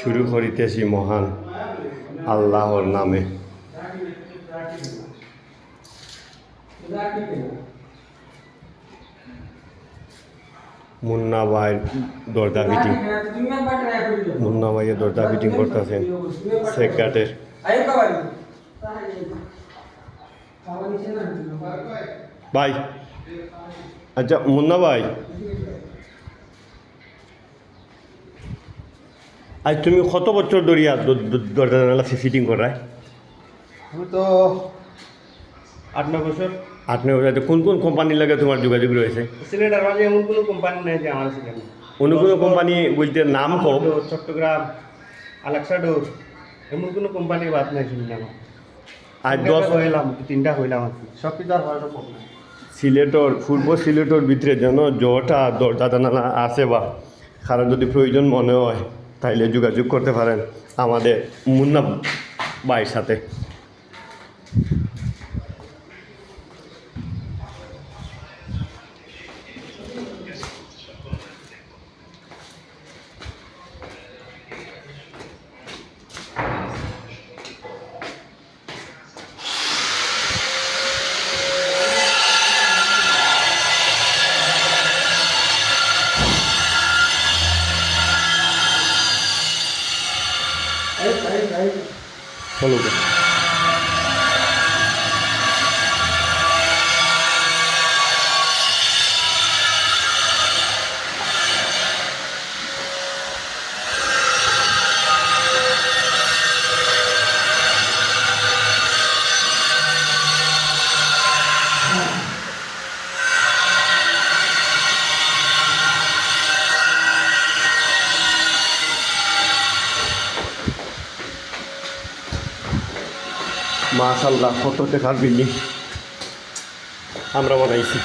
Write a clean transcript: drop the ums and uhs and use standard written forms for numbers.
শুরু করিতেছি মহান আল্লাহর নামে। মুন্না ভাই দরজা ফিটিং, মুন্না ভাইয়ের দরজা ফিটিং করতেছেন সেক্রেটারি। ভাই আচ্ছা মুন্না ভাই, আজ তুমি কত বছর ধরিয়া দরজা জানালা ফিটিং করায়? আমি তো 8-9 বছর। 8-9 বছর। কোন কোন কোম্পানির লাগে তোমার যোগাযোগ রয়েছে? সিলেটের মাঝে এমন কোনো কোম্পানি নেই যে আমার সিলেট। অন্য কোনো কোম্পানি বলতে নাম কম? চট্টগ্রাম, আলেক্সাডোর, এমন কোনো কোম্পানির বাদ নাই শুনলাম। আজ 10 হইলাম, 3টা হইলাম আর কি। সব কিছু আর হয় সব না। সিলেটর পূর্ব সিলেটর ভিতরে যেন যটা দরজা জানালা আছে বা কারণ যদি প্রয়োজন মনে হয় তাইলে যোগাযোগ করতে পারেন আমাদের মুন্না ভাইয়ের সাথে। চলো মাশাআল্লাহ, কত টাকার বিল্ডিং আমরা বানাইছি।